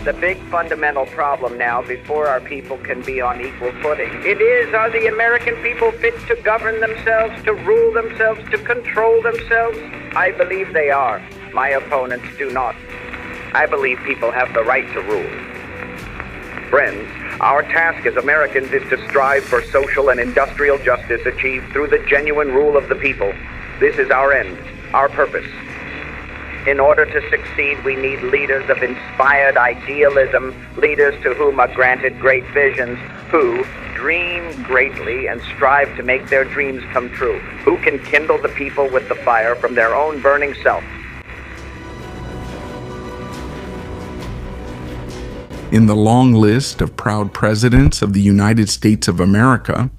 The big fundamental problem now, before our people can be on equal footing, it is, are the American people fit to govern themselves, to rule themselves, to control themselves? I believe they are. My opponents do not. I believe people have the right to rule. Friends, our task as Americans is to strive for social and industrial justice achieved through the genuine rule of the people. This is our end, our purpose. In order to succeed, we need leaders of inspired idealism, leaders to whom are granted great visions, who dream greatly and strive to make their dreams come true, who can kindle the people with the fire from their own burning self. In the long list of proud presidents of the United States of America,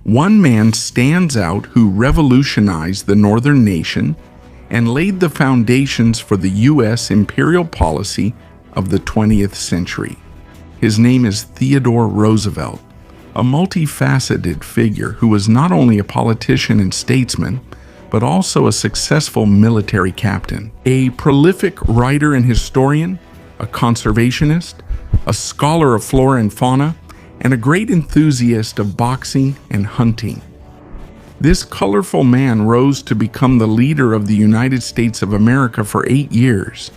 one man stands out who revolutionized the northern nation and laid the foundations for the U.S. imperial policy of the 20th century. His name is Theodore Roosevelt, a multifaceted figure who was not only a politician and statesman, but also a successful military captain, a prolific writer and historian, a conservationist, a scholar of flora and fauna, and a great enthusiast of boxing and hunting. This colorful man rose to become the leader of the United States of America for 8 years,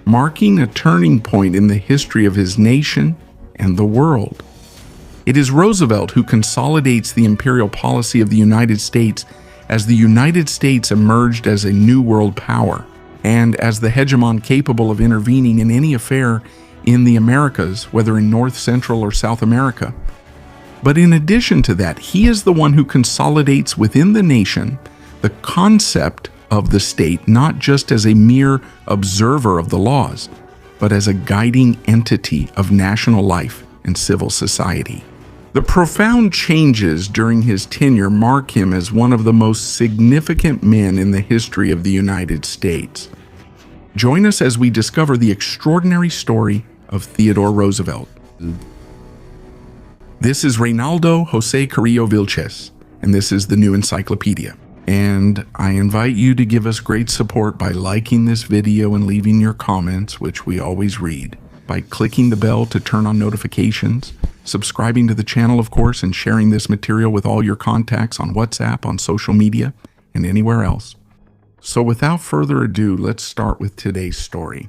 marking a turning point in the history of his nation and the world. It is Roosevelt who consolidates the imperial policy of the United States as the United States emerged as a new world power and as the hegemon capable of intervening in any affair in the Americas, whether in North, Central, or South America. But in addition to that, he is the one who consolidates within the nation the concept of the state, not just as a mere observer of the laws, but as a guiding entity of national life and civil society. The profound changes during his tenure mark him as one of the most significant men in the history of the United States. Join us as we discover the extraordinary story of Theodore Roosevelt. This is Reynaldo Jose Carrillo Vilches, and this is the New Encyclopedia. And I invite you to give us great support by liking this video and leaving your comments, which we always read, by clicking the bell to turn on notifications, subscribing to the channel, of course, and sharing this material with all your contacts on WhatsApp, on social media, and anywhere else. So without further ado, let's start with today's story.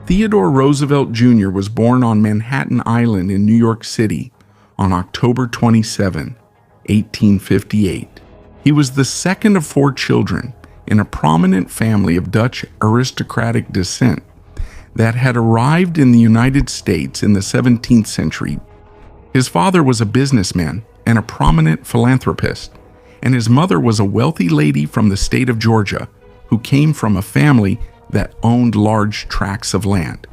Theodore Roosevelt Jr. was born on Manhattan Island in New York City on October 27, 1858. He was the second of 4 children in a prominent family of Dutch aristocratic descent that had arrived in the United States in the 17th century. His father was a businessman and a prominent philanthropist, and his mother was a wealthy lady from the state of Georgia who came from a family that owned large tracts of land.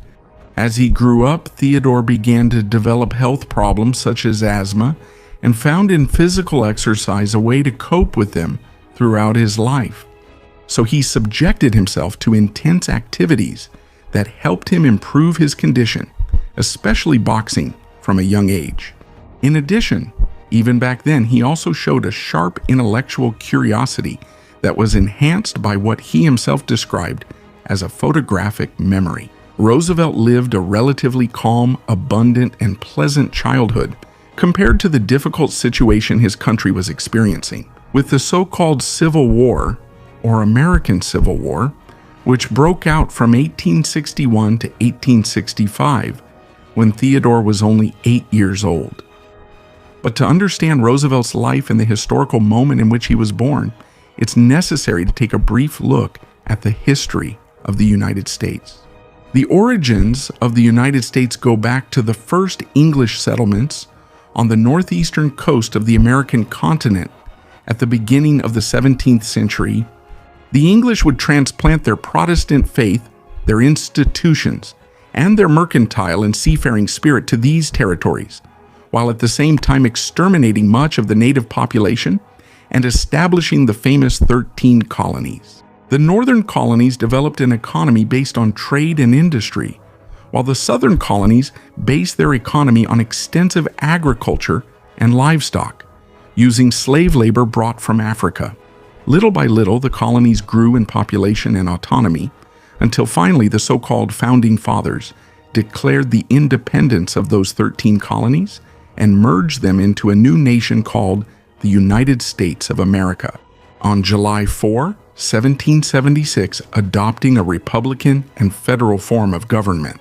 As he grew up, Theodore began to develop health problems such as asthma and found in physical exercise a way to cope with them throughout his life. So he subjected himself to intense activities that helped him improve his condition, especially boxing, from a young age. In addition, even back then, he also showed a sharp intellectual curiosity that was enhanced by what he himself described as a photographic memory. Roosevelt lived a relatively calm, abundant, and pleasant childhood compared to the difficult situation his country was experiencing. With the so-called Civil War, or American Civil War, which broke out from 1861 to 1865, when Theodore was only 8 years old. But to understand Roosevelt's life and the historical moment in which he was born, it's necessary to take a brief look at the history of the United States. The origins of the United States go back to the first English settlements on the northeastern coast of the American continent at the beginning of the 17th century. The English would transplant their Protestant faith, their institutions, and their mercantile and seafaring spirit to these territories, while at the same time exterminating much of the native population and establishing the famous 13 colonies. The northern colonies developed an economy based on trade and industry, while the southern colonies based their economy on extensive agriculture and livestock, using slave labor brought from Africa. Little by little, the colonies grew in population and autonomy, until finally the so-called Founding Fathers declared the independence of those 13 colonies and merged them into a new nation called the United States of America on July 4, 1776, adopting a republican and federal form of government.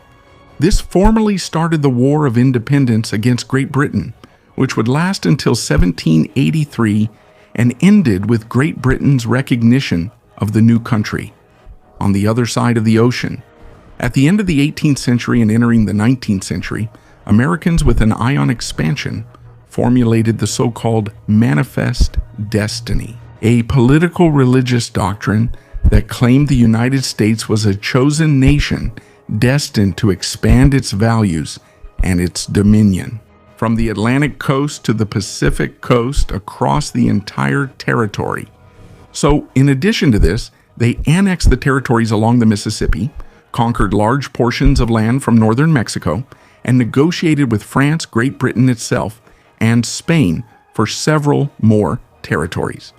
This formally started the War of Independence against Great Britain, which would last until 1783 and ended with Great Britain's recognition of the new country on the other side of the ocean. At the end of the 18th century and entering the 19th century, Americans with an eye on expansion formulated the so-called Manifest Destiny, a political religious doctrine that claimed the United States was a chosen nation destined to expand its values and its dominion. From the Atlantic coast to the Pacific coast, across the entire territory. So, in addition to this, they annexed the territories along the Mississippi, conquered large portions of land from northern Mexico, and negotiated with France, Great Britain itself, and Spain for several more territories.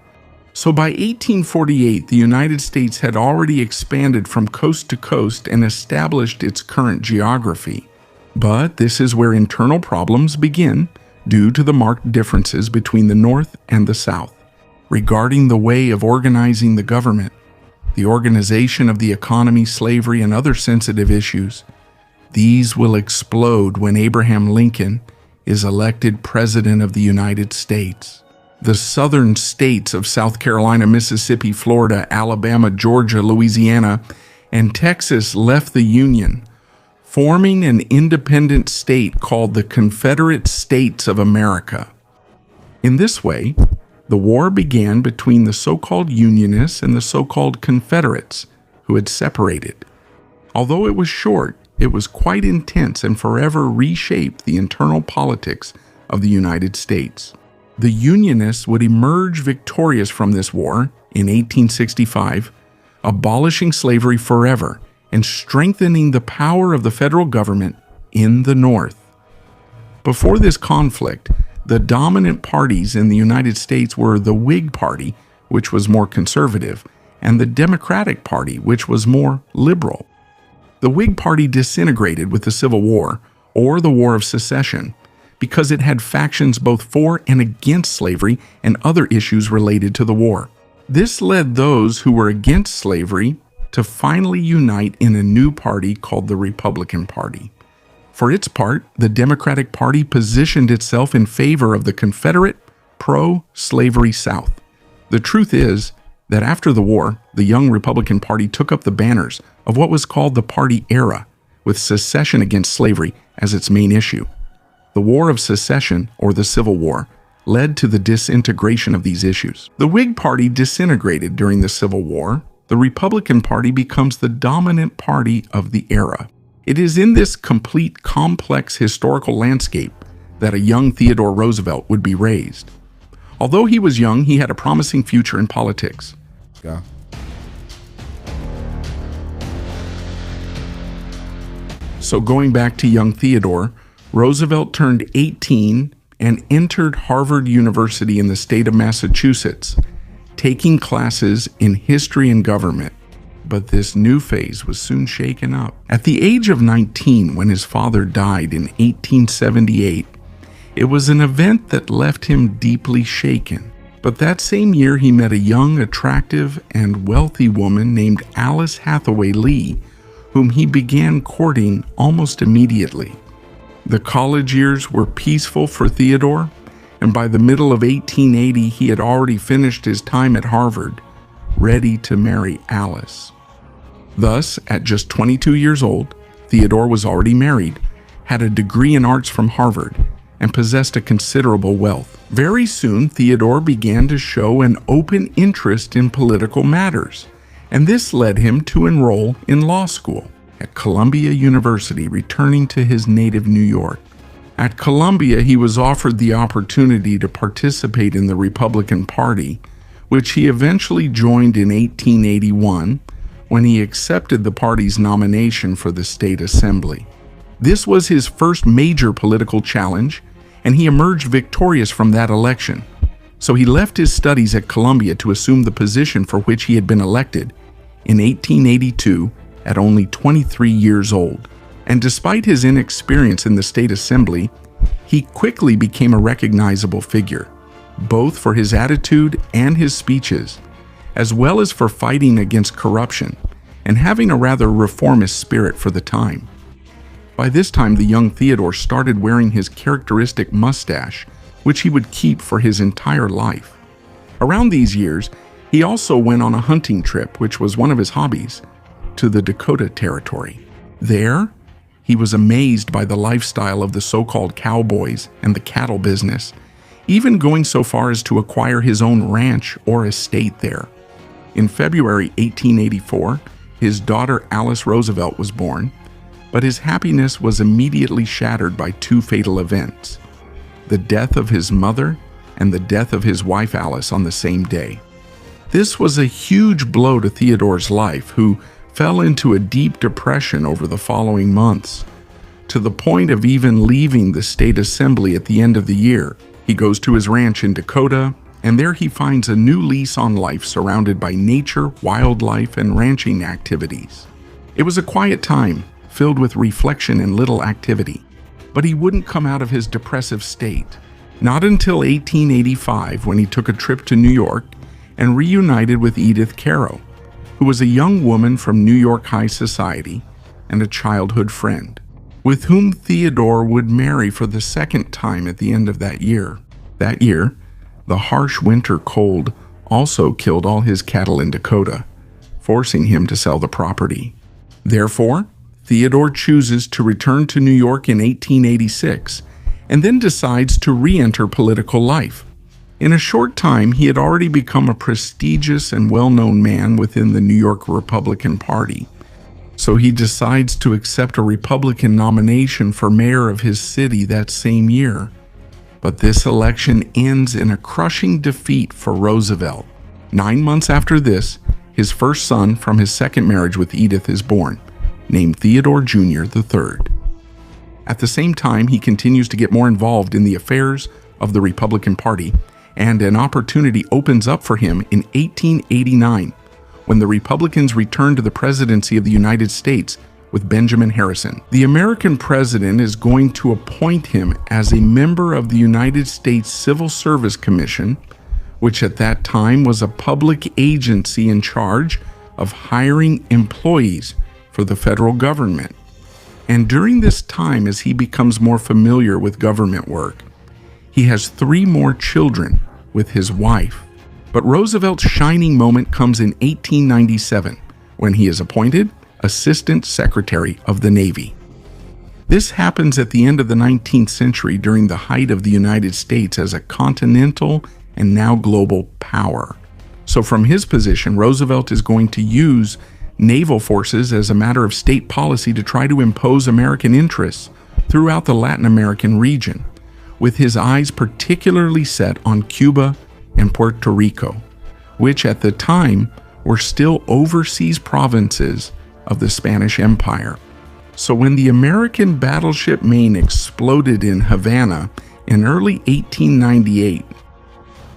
So by 1848, the United States had already expanded from coast to coast and established its current geography. But this is where internal problems begin due to the marked differences between the North and the South regarding the way of organizing the government, the organization of the economy, slavery, and other sensitive issues. These will explode when Abraham Lincoln is elected President of the United States. The southern states of South Carolina, Mississippi, Florida, Alabama, Georgia, Louisiana, and Texas left the Union, forming an independent state called the Confederate States of America. In this way, the war began between the so-called Unionists and the so-called Confederates, who had separated. Although it was short, it was quite intense and forever reshaped the internal politics of the United States. The Unionists would emerge victorious from this war in 1865, abolishing slavery forever and strengthening the power of the federal government in the North. Before this conflict, the dominant parties in the United States were the Whig Party, which was more conservative, and the Democratic Party, which was more liberal. The Whig Party disintegrated with the Civil War, or the War of Secession, because it had factions both for and against slavery and other issues related to the war. This led those who were against slavery to finally unite in a new party called the Republican Party. For its part, the Democratic Party positioned itself in favor of the Confederate, pro-slavery South. The truth is that after the war, the young Republican Party took up the banners of what was called the Party Era, with secession against slavery as its main issue. The War of Secession, or the Civil War, led to the disintegration of these issues. The Whig Party disintegrated during the Civil War. The Republican Party becomes the dominant party of the era. It is in this complete, complex historical landscape that a young Theodore Roosevelt would be raised. Although he was young, he had a promising future in politics. Yeah. So going back to young Theodore, Roosevelt turned 18 and entered Harvard University in the state of Massachusetts, taking classes in history and government. But this new phase was soon shaken up. At the age of 19, when his father died in 1878, it was an event that left him deeply shaken. But that same year, he met a young, attractive, and wealthy woman named Alice Hathaway Lee, whom he began courting almost immediately. The college years were peaceful for Theodore, and by the middle of 1880, he had already finished his time at Harvard, ready to marry Alice. Thus, at just 22 years old, Theodore was already married, had a degree in arts from Harvard, and possessed a considerable wealth. Very soon, Theodore began to show an open interest in political matters, and this led him to enroll in law school at Columbia University, returning to his native New York. At Columbia, he was offered the opportunity to participate in the Republican Party, which he eventually joined in 1881 when he accepted the party's nomination for the state assembly. This was his first major political challenge, and he emerged victorious from that election. So he left his studies at Columbia to assume the position for which he had been elected in 1882 at only 23 years old. And despite his inexperience in the state assembly, he quickly became a recognizable figure, both for his attitude and his speeches, as well as for fighting against corruption and having a rather reformist spirit for the time. By this time, the young Theodore started wearing his characteristic mustache, which he would keep for his entire life. Around these years, he also went on a hunting trip, which was one of his hobbies, to the Dakota Territory. There, he was amazed by the lifestyle of the so-called cowboys and the cattle business, even going so far as to acquire his own ranch or estate there. In February 1884, his daughter Alice Roosevelt was born, but his happiness was immediately shattered by two fatal events: the death of his mother and the death of his wife Alice on the same day. This was a huge blow to Theodore's life, who fell into a deep depression over the following months, to the point of even leaving the state assembly at the end of the year. He goes to his ranch in Dakota, and there he finds a new lease on life surrounded by nature, wildlife, and ranching activities. It was a quiet time, filled with reflection and little activity. But he wouldn't come out of his depressive state. Not until 1885, when he took a trip to New York and reunited with Edith Caro, who was a young woman from New York high society and a childhood friend, with whom Theodore would marry for the second time at the end of that year. That year, the harsh winter cold also killed all his cattle in Dakota, forcing him to sell the property. Therefore, Theodore chooses to return to New York in 1886 and then decides to re-enter political life. In a short time, he had already become a prestigious and well-known man within the New York Republican Party. So he decides to accept a Republican nomination for mayor of his city that same year. But this election ends in a crushing defeat for Roosevelt. 9 months after this, his first son from his second marriage with Edith is born, named Theodore Jr. III. At the same time, he continues to get more involved in the affairs of the Republican Party, and an opportunity opens up for him in 1889, when the Republicans return to the presidency of the United States with Benjamin Harrison. The American president is going to appoint him as a member of the United States Civil Service Commission, which at that time was a public agency in charge of hiring employees for the federal government. And during this time, as he becomes more familiar with government work, he has 3 more children with his wife. But Roosevelt's shining moment comes in 1897, when he is appointed Assistant Secretary of the Navy. This happens at the end of the 19th century, during the height of the United States as a continental and now global power. So from his position, Roosevelt is going to use naval forces as a matter of state policy to try to impose American interests throughout the Latin American region, with his eyes particularly set on Cuba and Puerto Rico, which at the time were still overseas provinces of the Spanish Empire. So when the American battleship Maine exploded in Havana in early 1898,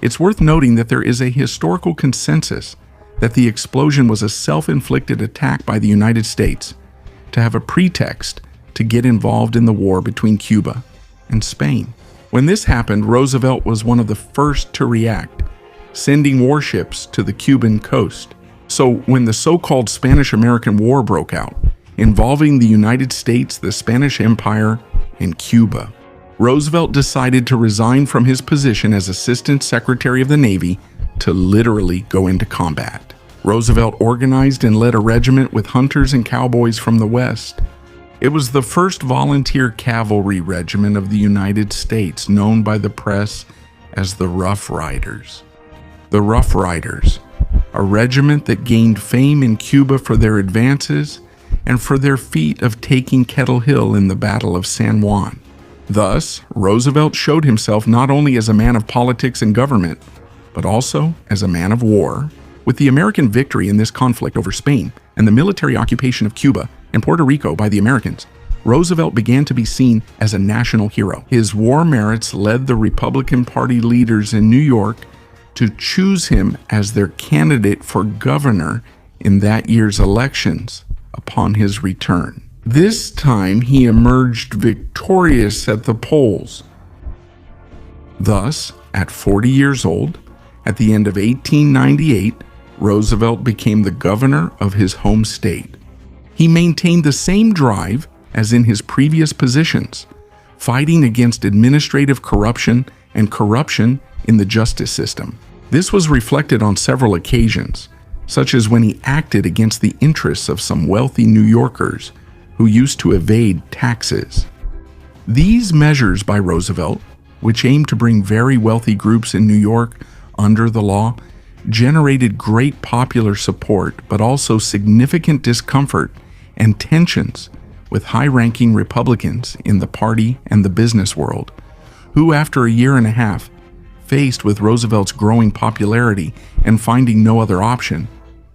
it's worth noting that there is a historical consensus that the explosion was a self-inflicted attack by the United States to have a pretext to get involved in the war between Cuba and Spain. When this happened, Roosevelt was one of the first to react, sending warships to the Cuban coast. So when the so-called Spanish-American War broke out, involving the United States, the Spanish Empire, and Cuba, Roosevelt decided to resign from his position as Assistant Secretary of the Navy to literally go into combat. Roosevelt organized and led a regiment with hunters and cowboys from the West. It was the first volunteer cavalry regiment of the United States, known by the press as the Rough Riders. The Rough Riders, a regiment that gained fame in Cuba for their advances and for their feat of taking Kettle Hill in the Battle of San Juan. Thus, Roosevelt showed himself not only as a man of politics and government, but also as a man of war. With the American victory in this conflict over Spain and the military occupation of Cuba and Puerto Rico by the Americans, Roosevelt began to be seen as a national hero. His war merits led the Republican Party leaders in New York to choose him as their candidate for governor in that year's elections upon his return. This time he emerged victorious at the polls. Thus, at 40 years old, at the end of 1898, Roosevelt became the governor of his home state. He maintained the same drive as in his previous positions, fighting against administrative corruption and corruption in the justice system. This was reflected on several occasions, such as when he acted against the interests of some wealthy New Yorkers who used to evade taxes. These measures by Roosevelt, which aimed to bring very wealthy groups in New York under the law, generated great popular support, but also significant discomfort and tensions with high-ranking Republicans in the party and the business world, who, after a year and a half, faced with Roosevelt's growing popularity and finding no other option,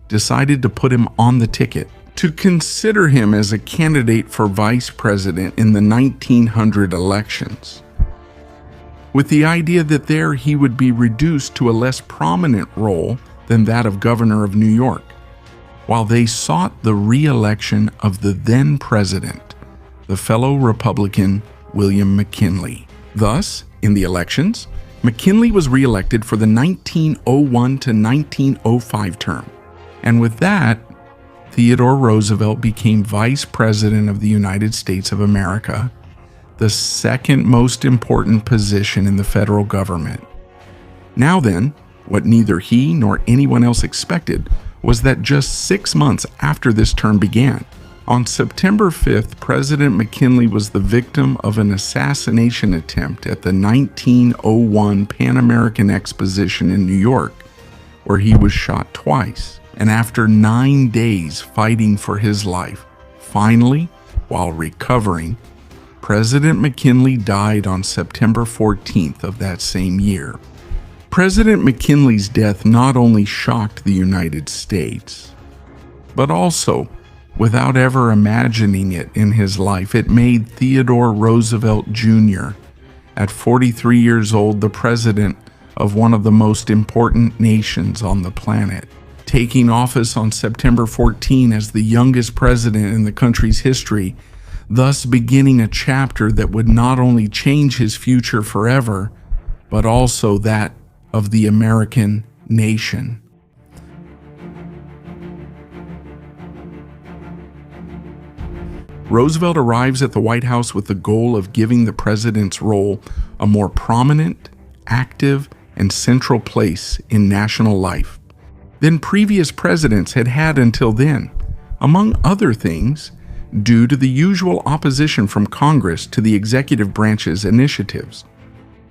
decided to put him on the ticket, to consider him as a candidate for vice president in the 1900 elections, with the idea that there he would be reduced to a less prominent role than that of governor of New York, while they sought the re-election of the then president, the fellow Republican William McKinley. Thus, in the elections, McKinley was re-elected for the 1901 to 1905 term, and with that, Theodore Roosevelt became Vice President of the United States of America, the second most important position in the federal government. Now then, what neither he nor anyone else expected was that just 6 months after this term began, on September 5th, President McKinley was the victim of an assassination attempt at the 1901 Pan American Exposition in New York, where he was shot twice. And after 9 days fighting for his life, finally, while recovering, President McKinley died on September 14th of that same year. President McKinley's death not only shocked the United States, but also, without ever imagining it in his life, it made Theodore Roosevelt Jr., at 43 years old, the president of one of the most important nations on the planet. Taking office on September 14 as the youngest president in the country's history, thus beginning a chapter that would not only change his future forever, but also that of the American nation. Roosevelt arrives at the White House with the goal of giving the president's role a more prominent, active, and central place in national life than previous presidents had had until then, among other things, due to the usual opposition from Congress to the executive branch's initiatives.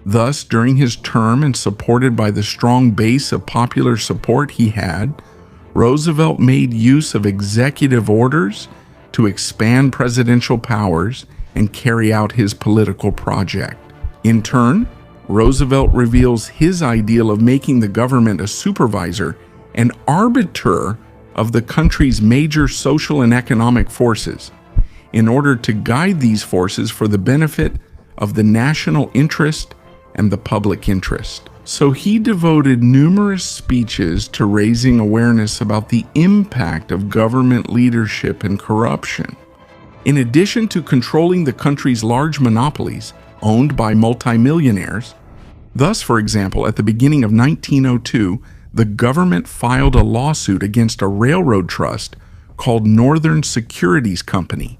Thus, during his term and supported by the strong base of popular support he had, Roosevelt made use of executive orders to expand presidential powers and carry out his political project. In turn, Roosevelt reveals his ideal of making the government a supervisor and arbiter of the country's major social and economic forces, in order to guide these forces for the benefit of the national interest and the public interest. So he devoted numerous speeches to raising awareness about the impact of government leadership and corruption. In addition to controlling the country's large monopolies owned by multimillionaires, thus, for example, at the beginning of 1902, the government filed a lawsuit against a railroad trust called Northern Securities Company,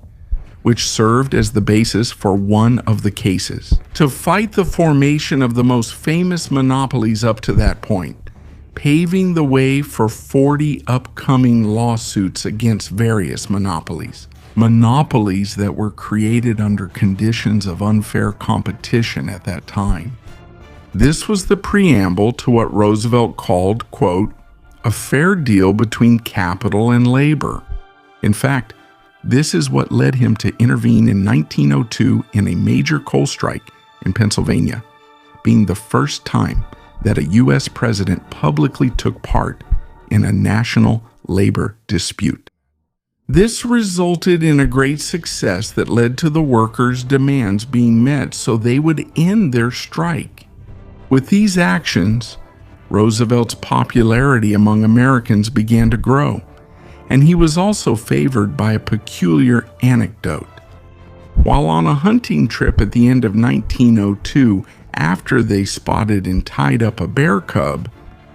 which served as the basis for one of the cases, to fight the formation of the most famous monopolies up to that point, paving the way for 40 upcoming lawsuits against various monopolies. Monopolies that were created under conditions of unfair competition at that time. This was the preamble to what Roosevelt called, quote, a fair deal between capital and labor. In fact, this is what led him to intervene in 1902 in a major coal strike in Pennsylvania, being the first time that a U.S. president publicly took part in a national labor dispute. This resulted in a great success that led to the workers' demands being met so they would end their strike. With these actions, Roosevelt's popularity among Americans began to grow, and he was also favored by a peculiar anecdote. While on a hunting trip at the end of 1902, after they spotted and tied up a bear cub,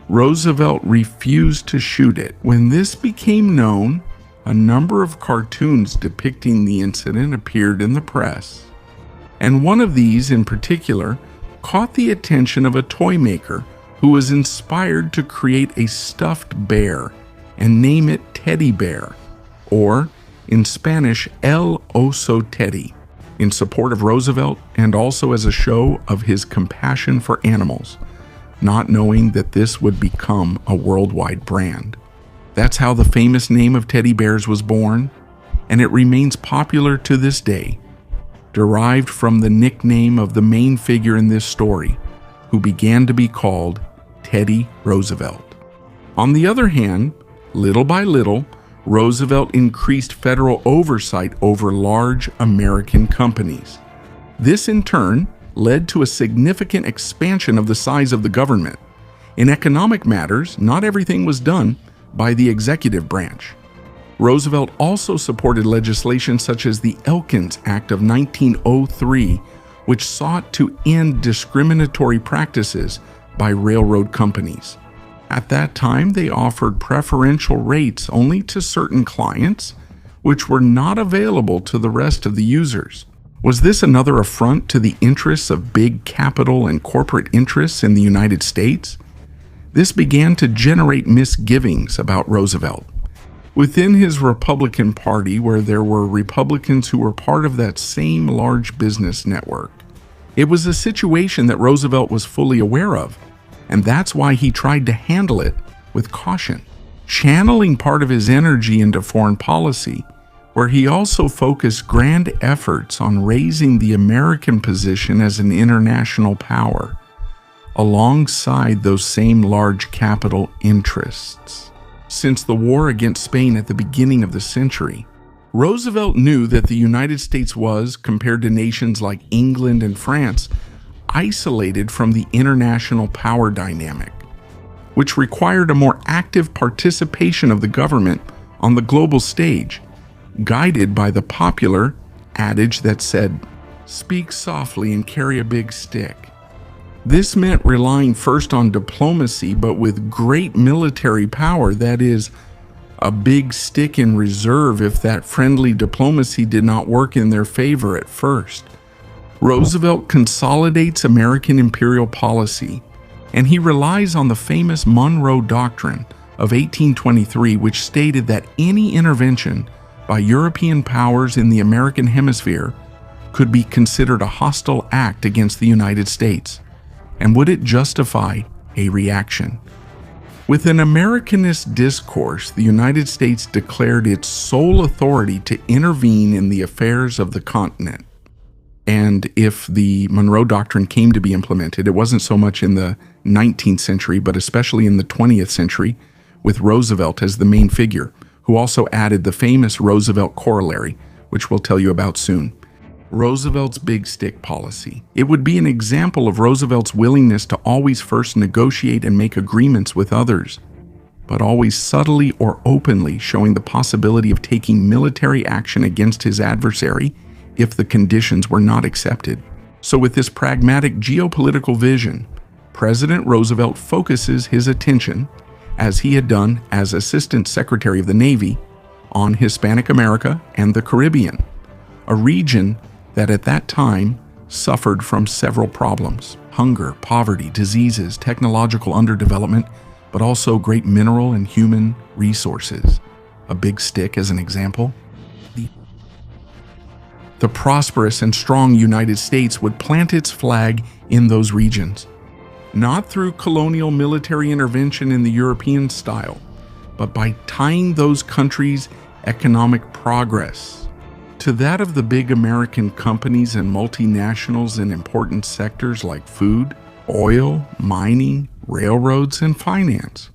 Roosevelt refused to shoot it. When this became known, a number of cartoons depicting the incident appeared in the press, and one of these in particular caught the attention of a toy maker who was inspired to create a stuffed bear and name it Teddy Bear, or in Spanish, El Oso Teddy, in support of Roosevelt and also as a show of his compassion for animals, not knowing that this would become a worldwide brand. That's how the famous name of teddy bears was born, and it remains popular to this day, derived from the nickname of the main figure in this story, who began to be called Teddy Roosevelt. On the other hand, little by little, Roosevelt increased federal oversight over large American companies. This in turn led to a significant expansion of the size of the government. In economic matters, not everything was done by the executive branch. Roosevelt also supported legislation such as the Elkins Act of 1903, which sought to end discriminatory practices by railroad companies. At that time, they offered preferential rates only to certain clients, which were not available to the rest of the users. Was this another affront to the interests of big capital and corporate interests in the United States? This began to generate misgivings about Roosevelt. Within his Republican Party, where there were Republicans who were part of that same large business network, it was a situation that Roosevelt was fully aware of, and that's why he tried to handle it with caution, channeling part of his energy into foreign policy, where he also focused grand efforts on raising the American position as an international power, alongside those same large capital interests. Since the war against Spain at the beginning of the century, Roosevelt knew that the United States was, compared to nations like England and France, isolated from the international power dynamic, which required a more active participation of the government on the global stage, guided by the popular adage that said, "Speak softly and carry a big stick." This meant relying first on diplomacy, but with great military power, that is, a big stick in reserve if that friendly diplomacy did not work in their favor at first. Roosevelt consolidates American imperial policy, and he relies on the famous Monroe Doctrine of 1823, which stated that any intervention by European powers in the American hemisphere could be considered a hostile act against the United States, and would it justify a reaction? With an Americanist discourse, the United States declared its sole authority to intervene in the affairs of the continent. And if the Monroe Doctrine came to be implemented, it wasn't so much in the 19th century, but especially in the 20th century, with Roosevelt as the main figure, who also added the famous Roosevelt Corollary, which we'll tell you about soon. Roosevelt's big stick policy. It would be an example of Roosevelt's willingness to always first negotiate and make agreements with others, but always subtly or openly showing the possibility of taking military action against his adversary if the conditions were not accepted. So with this pragmatic geopolitical vision, President Roosevelt focuses his attention, as he had done as Assistant Secretary of the Navy, on Hispanic America and the Caribbean, a region that at that time suffered from several problems: hunger, poverty, diseases, technological underdevelopment, but also great mineral and human resources. A big stick as an example. The prosperous and strong United States would plant its flag in those regions, not through colonial military intervention in the European style, but by tying those countries' economic progress to that of the big American companies and multinationals in important sectors like food, oil, mining, railroads, and finance.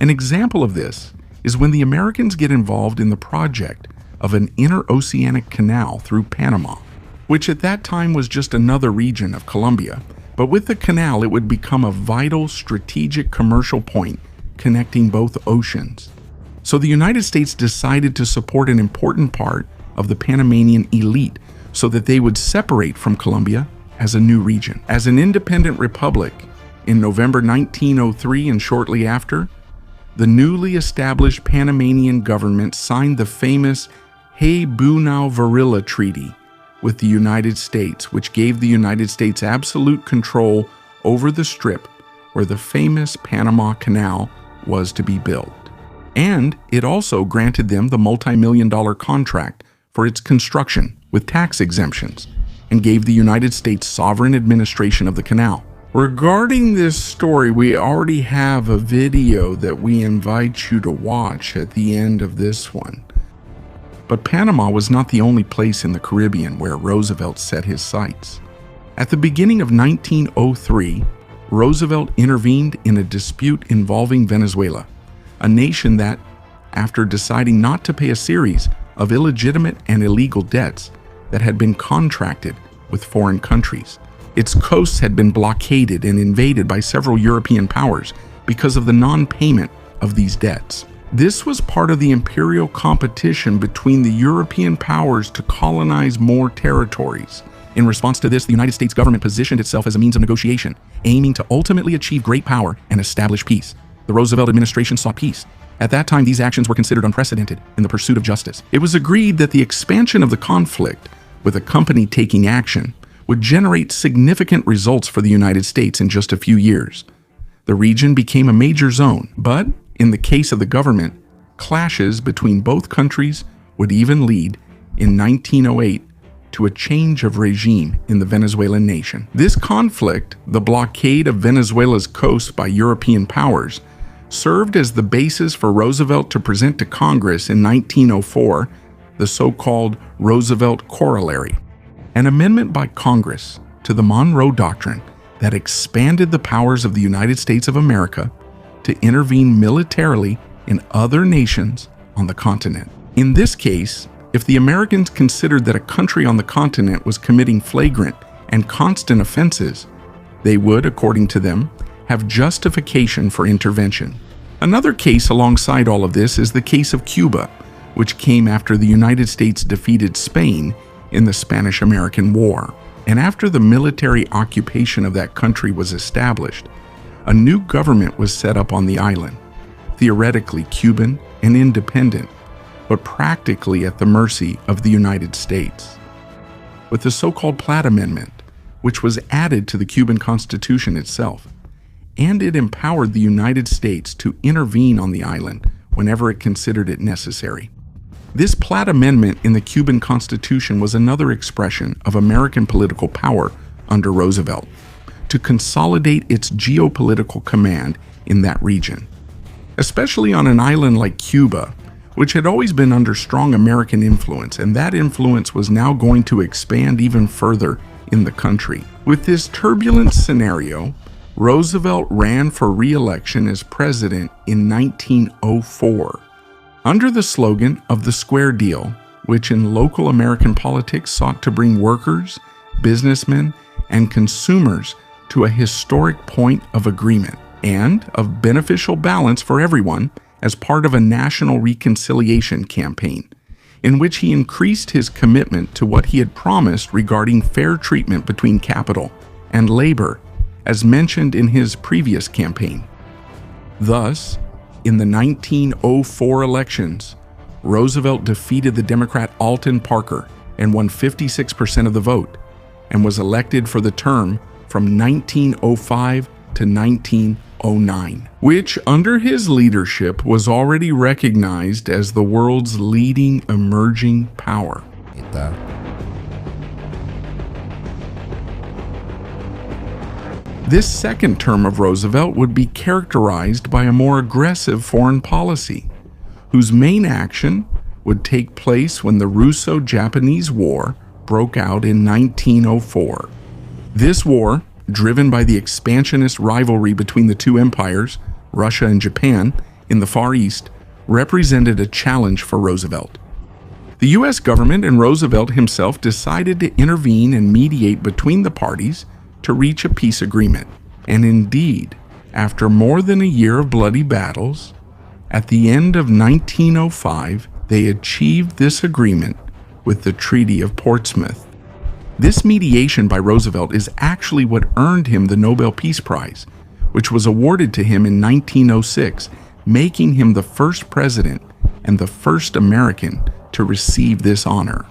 An example of this is when the Americans get involved in the project of an interoceanic canal through Panama, which at that time was just another region of Colombia, But with the canal, it would become a vital strategic commercial point connecting both oceans. So the United States decided to support an important part of the Panamanian elite so that they would separate from Colombia as a new region. As an independent republic, in November 1903 and shortly after, the newly established Panamanian government signed the famous Hay-Bunau-Varilla Treaty with the United States, which gave the United States absolute control over the strip where the famous Panama Canal was to be built. And it also granted them the multi-million-dollar contract for its construction with tax exemptions and gave the United States sovereign administration of the canal. Regarding this story, we already have a video that we invite you to watch at the end of this one. But Panama was not the only place in the Caribbean where Roosevelt set his sights. At the beginning of 1903, Roosevelt intervened in a dispute involving Venezuela, a nation that, after deciding not to pay a series of illegitimate and illegal debts that had been contracted with foreign countries, its coasts had been blockaded and invaded by several European powers because of the non-payment of these debts. This was part of the imperial competition between the European powers to colonize more territories. In response to this, the United States government positioned itself as a means of negotiation, aiming to ultimately achieve great power and establish peace. The Roosevelt administration sought peace. At that time, these actions were considered unprecedented in the pursuit of justice. It was agreed that the expansion of the conflict, with a company taking action, would generate significant results for the United States in just a few years. The region became a major zone, but in the case of the government, clashes between both countries would even lead, in 1908, to a change of regime in the Venezuelan nation. This conflict, the blockade of Venezuela's coast by European powers, served as the basis for Roosevelt to present to Congress in 1904 the so-called Roosevelt Corollary, an amendment by Congress to the Monroe Doctrine that expanded the powers of the United States of America to intervene militarily in other nations on the continent. In this case, if the Americans considered that a country on the continent was committing flagrant and constant offenses, they would, according to them, have justification for intervention. Another case alongside all of this is the case of Cuba, which came after the United States defeated Spain in the Spanish-American War. And after the military occupation of that country was established, a new government was set up on the island, theoretically Cuban and independent, but practically at the mercy of the United States. With the so-called Platt Amendment, which was added to the Cuban Constitution itself, and it empowered the United States to intervene on the island whenever it considered it necessary. This Platt Amendment in the Cuban Constitution was another expression of American political power under Roosevelt to consolidate its geopolitical command in that region, especially on an island like Cuba, which had always been under strong American influence, and that influence was now going to expand even further in the country. With this turbulent scenario, Roosevelt ran for re-election as president in 1904. Under the slogan of the Square Deal, which in local American politics sought to bring workers, businessmen, and consumers to a historic point of agreement and of beneficial balance for everyone as part of a national reconciliation campaign, in which he increased his commitment to what he had promised regarding fair treatment between capital and labor, as mentioned in his previous campaign. Thus, in the 1904 elections, Roosevelt defeated the Democrat Alton Parker and won 56% of the vote, and was elected for the term from 1905 to 1909, which under his leadership was already recognized as the world's leading emerging power. This second term of Roosevelt would be characterized by a more aggressive foreign policy, whose main action would take place when the Russo-Japanese War broke out in 1904. This war, driven by the expansionist rivalry between the two empires, Russia and Japan, in the Far East, represented a challenge for Roosevelt. The U.S. government and Roosevelt himself decided to intervene and mediate between the parties to reach a peace agreement. And indeed, after more than a year of bloody battles, at the end of 1905, they achieved this agreement with the Treaty of Portsmouth. This mediation by Roosevelt is actually what earned him the Nobel Peace Prize, which was awarded to him in 1906, making him the first president and the first American to receive this honor.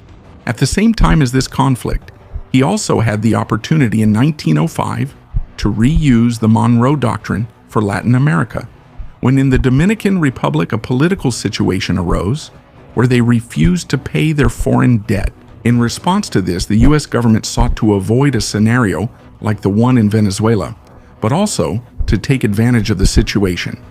At the same time as this conflict, he also had the opportunity in 1905 to reuse the Monroe Doctrine for Latin America, when in the Dominican Republic a political situation arose where they refused to pay their foreign debt. In response to this, the U.S. government sought to avoid a scenario like the one in Venezuela, but also to take advantage of the situation.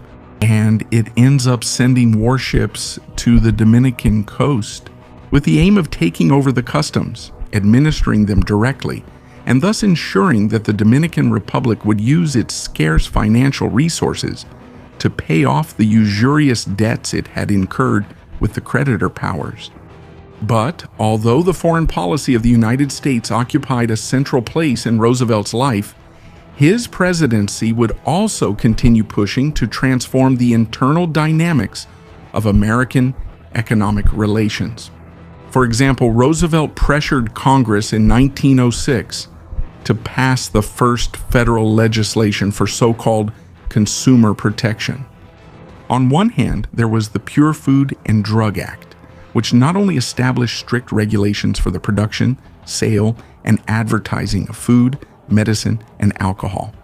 And it ends up sending warships to the Dominican coast with the aim of taking over the customs, administering them directly, and thus ensuring that the Dominican Republic would use its scarce financial resources to pay off the usurious debts it had incurred with the creditor powers. But although the foreign policy of the United States occupied a central place in Roosevelt's life, his presidency would also continue pushing to transform the internal dynamics of American economic relations. For example, Roosevelt pressured Congress in 1906 to pass the first federal legislation for so-called consumer protection. On one hand, there was the Pure Food and Drug Act, which not only established strict regulations for the production, sale, and advertising of food, medicine, and alcohol,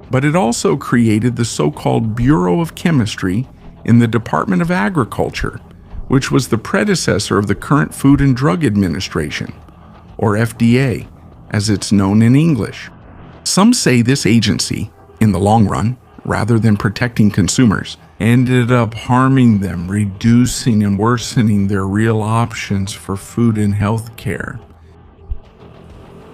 but it also created the so-called Bureau of Chemistry in the Department of Agriculture, which was the predecessor of the current Food and Drug Administration, or FDA, as it's known in English. Some say this agency, in the long run, rather than protecting consumers, ended up harming them, reducing and worsening their real options for food and health care.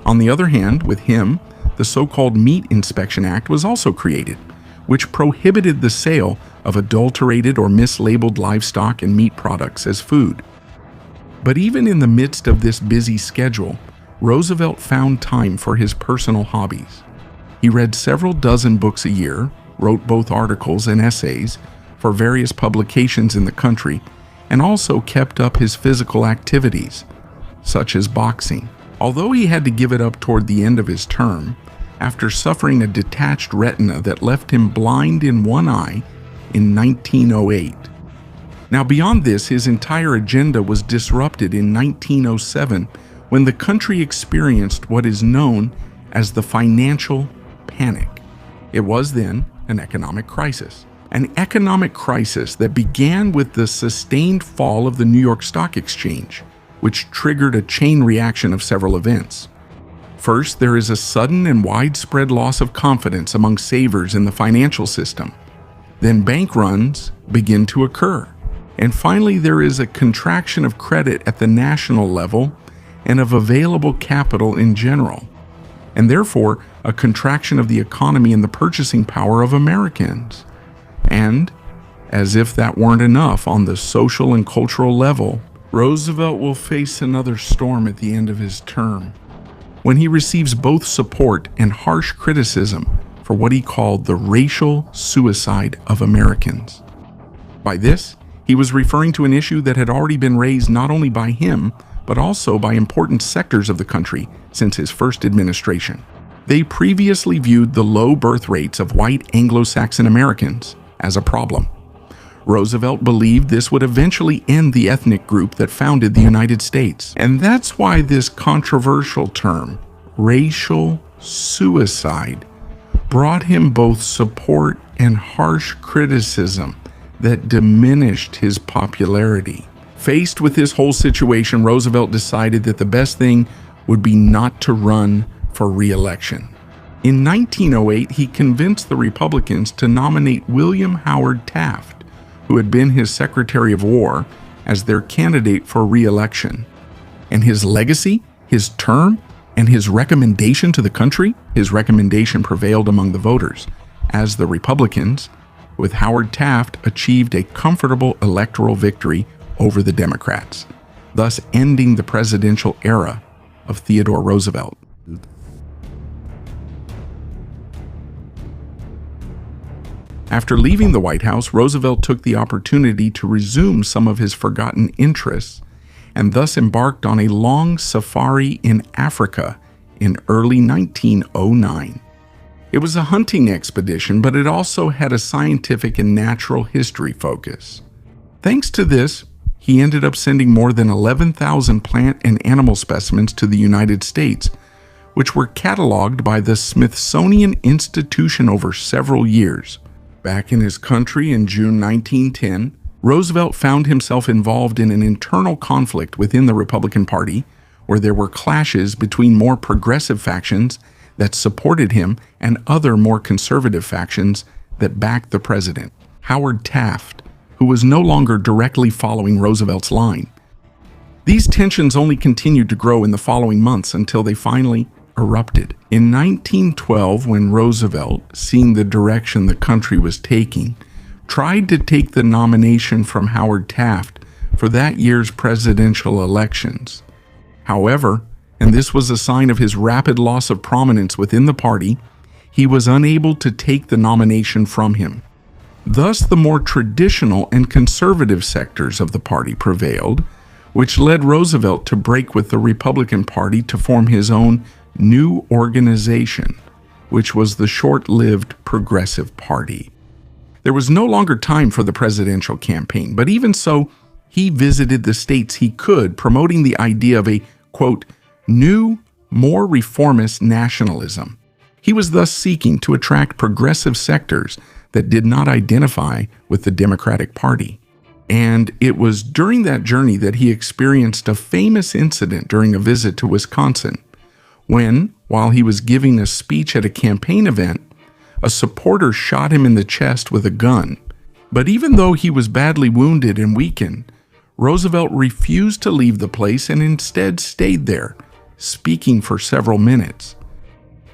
On the other hand, with him, the so-called Meat Inspection Act was also created, which prohibited the sale of adulterated or mislabeled livestock and meat products as food. But even in the midst of this busy schedule, Roosevelt found time for his personal hobbies. He read several dozen books a year, wrote both articles and essays for various publications in the country, and also kept up his physical activities, such as boxing. Although he had to give it up toward the end of his term, after suffering a detached retina that left him blind in one eye in 1908. Now, beyond this, his entire agenda was disrupted in 1907 when the country experienced what is known as the financial panic. It was then an economic crisis. An economic crisis that began with the sustained fall of the New York Stock Exchange, which triggered a chain reaction of several events. First, there is a sudden and widespread loss of confidence among savers in the financial system. Then bank runs begin to occur. And finally, there is a contraction of credit at the national level and of available capital in general, and therefore a contraction of the economy and the purchasing power of Americans. And, as if that weren't enough on the social and cultural level, Roosevelt will face another storm at the end of his term, when he receives both support and harsh criticism for what he called the racial suicide of Americans. By this, he was referring to an issue that had already been raised not only by him, but also by important sectors of the country since his first administration. They previously viewed the low birth rates of white Anglo-Saxon Americans as a problem. Roosevelt believed this would eventually end the ethnic group that founded the United States. And that's why this controversial term, racial suicide, brought him both support and harsh criticism that diminished his popularity. Faced with this whole situation, Roosevelt decided that the best thing would be not to run for re-election. In 1908, he convinced the Republicans to nominate William Howard Taft, who had been his Secretary of War, as their candidate for re-election. And his legacy, his term, and his recommendation to the country, his recommendation prevailed among the voters, as the Republicans, with Howard Taft, achieved a comfortable electoral victory over the Democrats, thus ending the presidential era of Theodore Roosevelt. After leaving the White House, Roosevelt took the opportunity to resume some of his forgotten interests and thus embarked on a long safari in Africa in early 1909. It was a hunting expedition, but it also had a scientific and natural history focus. Thanks to this, he ended up sending more than 11,000 plant and animal specimens to the United States, which were cataloged by the Smithsonian Institution over several years. Back in his country in June 1910, Roosevelt found himself involved in an internal conflict within the Republican Party, where there were clashes between more progressive factions that supported him and other more conservative factions that backed the president, Howard Taft, who was no longer directly following Roosevelt's line. These tensions only continued to grow in the following months until they finally erupted. In 1912, when Roosevelt, seeing the direction the country was taking, tried to take the nomination from Howard Taft for that year's presidential elections. However, and this was a sign of his rapid loss of prominence within the party, he was unable to take the nomination from him. Thus, the more traditional and conservative sectors of the party prevailed, which led Roosevelt to break with the Republican Party to form his own new organization, which was the short-lived Progressive Party. There was no longer time for the presidential campaign, but even so, he visited the states he could, promoting the idea of a, quote, new, more reformist nationalism. He was thus seeking to attract progressive sectors that did not identify with the Democratic Party. And it was during that journey that he experienced a famous incident during a visit to Wisconsin, when, while he was giving a speech at a campaign event, a supporter shot him in the chest with a gun. But even though he was badly wounded and weakened, Roosevelt refused to leave the place and instead stayed there, speaking for several minutes.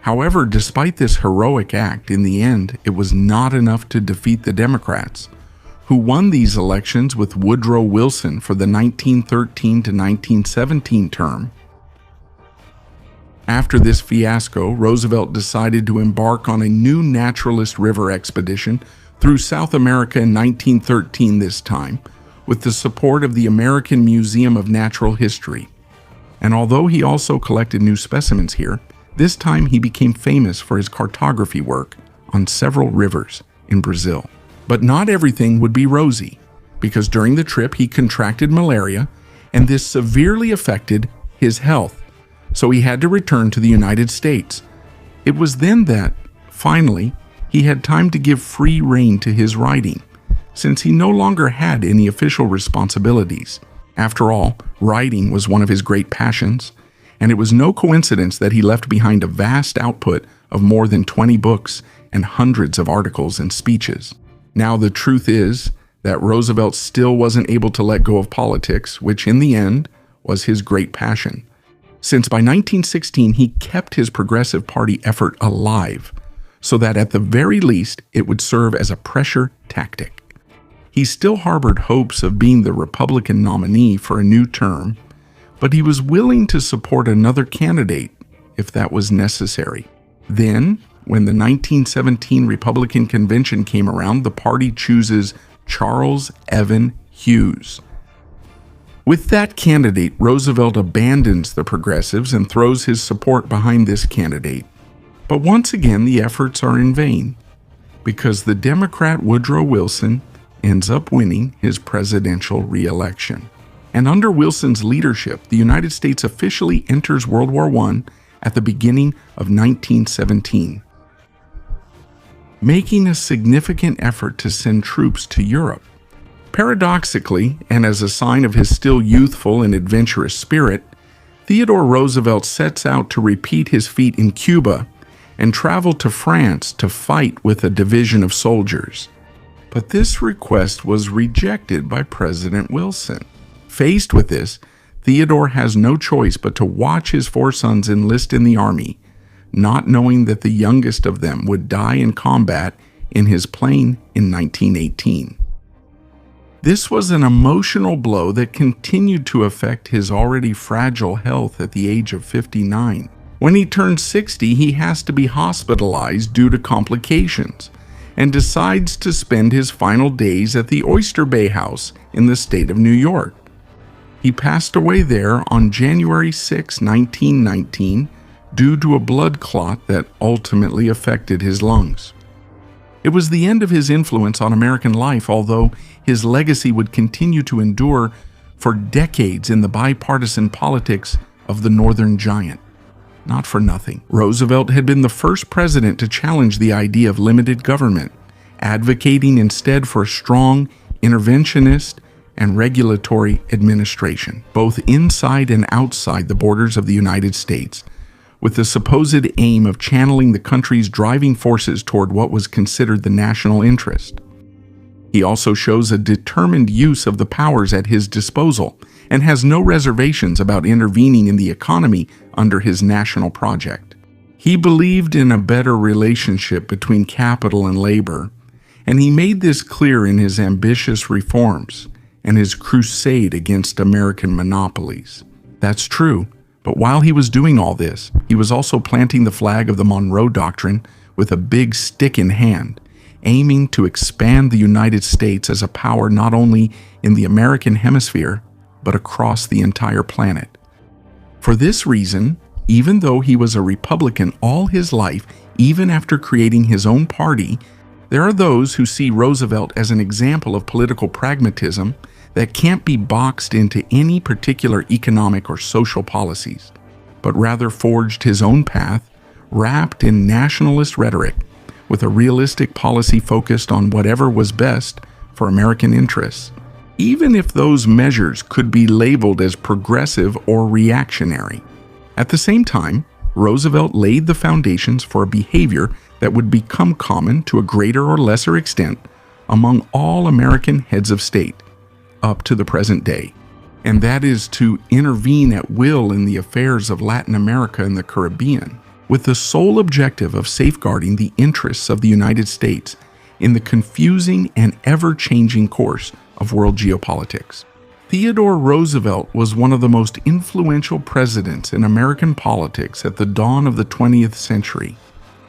However, despite this heroic act, in the end, it was not enough to defeat the Democrats, who won these elections with Woodrow Wilson for the 1913 to 1917 term. After this fiasco, Roosevelt decided to embark on a new naturalist river expedition through South America in 1913 this time, with the support of the American Museum of Natural History. And although he also collected new specimens here, this time he became famous for his cartography work on several rivers in Brazil. But not everything would be rosy, because during the trip he contracted malaria, and this severely affected his health, so he had to return to the United States. It was then that, finally, he had time to give free rein to his writing, since he no longer had any official responsibilities. After all, writing was one of his great passions, and it was no coincidence that he left behind a vast output of more than 20 books and hundreds of articles and speeches. Now, the truth is that Roosevelt still wasn't able to let go of politics, which in the end was his great passion, since by 1916 he kept his Progressive Party effort alive, so that at the very least it would serve as a pressure tactic. He still harbored hopes of being the Republican nominee for a new term, but he was willing to support another candidate if that was necessary. Then, when the 1917 Republican Convention came around, the party chooses Charles Evan Hughes. With that candidate, Roosevelt abandons the progressives and throws his support behind this candidate. But once again, the efforts are in vain, because the Democrat Woodrow Wilson ends up winning his presidential re-election. And under Wilson's leadership, the United States officially enters World War I at the beginning of 1917, making a significant effort to send troops to Europe. Paradoxically, and as a sign of his still youthful and adventurous spirit, Theodore Roosevelt sets out to repeat his feat in Cuba and travel to France to fight with a division of soldiers. But this request was rejected by President Wilson. Faced with this, Theodore has no choice but to watch his 4 sons enlist in the army, not knowing that the youngest of them would die in combat in his plane in 1918. This was an emotional blow that continued to affect his already fragile health at the age of 59. When he turns 60, he has to be hospitalized due to complications, and decides to spend his final days at the Oyster Bay House in the state of New York. He passed away there on January 6, 1919, due to a blood clot that ultimately affected his lungs. It was the end of his influence on American life, although his legacy would continue to endure for decades in the bipartisan politics of the Northern Giant. Not for nothing, Roosevelt had been the first president to challenge the idea of limited government, advocating instead for a strong, interventionist, and regulatory administration, both inside and outside the borders of the United States, with the supposed aim of channeling the country's driving forces toward what was considered the national interest. He also shows a determined use of the powers at his disposal and has no reservations about intervening in the economy under his national project. He believed in a better relationship between capital and labor, and he made this clear in his ambitious reforms and his crusade against American monopolies. That's true, but while he was doing all this, he was also planting the flag of the Monroe Doctrine with a big stick in hand, aiming to expand the United States as a power not only in the American hemisphere, but across the entire planet. For this reason, even though he was a Republican all his life, even after creating his own party, there are those who see Roosevelt as an example of political pragmatism that can't be boxed into any particular economic or social policies, but rather forged his own path, wrapped in nationalist rhetoric, with a realistic policy focused on whatever was best for American interests, even if those measures could be labeled as progressive or reactionary. At the same time, Roosevelt laid the foundations for a behavior that would become common to a greater or lesser extent among all American heads of state, up to the present day, and that is to intervene at will in the affairs of Latin America and the Caribbean, with the sole objective of safeguarding the interests of the United States in the confusing and ever-changing course of world geopolitics. Theodore Roosevelt was one of the most influential presidents in American politics at the dawn of the 20th century,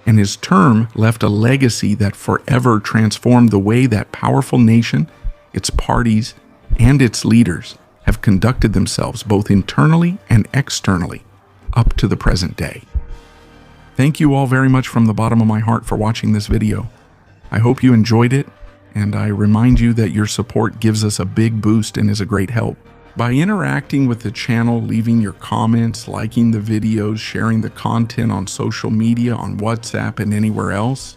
and his term left a legacy that forever transformed the way that powerful nation, its parties, and its leaders have conducted themselves both internally and externally up to the present day. Thank you all very much from the bottom of my heart for watching this video. I hope you enjoyed it, and I remind you that your support gives us a big boost and is a great help. By interacting with the channel, leaving your comments, liking the videos, sharing the content on social media, on WhatsApp, and anywhere else,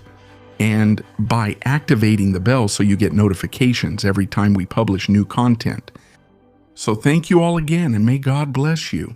and by activating the bell so you get notifications every time we publish new content. So thank you all again, and may God bless you.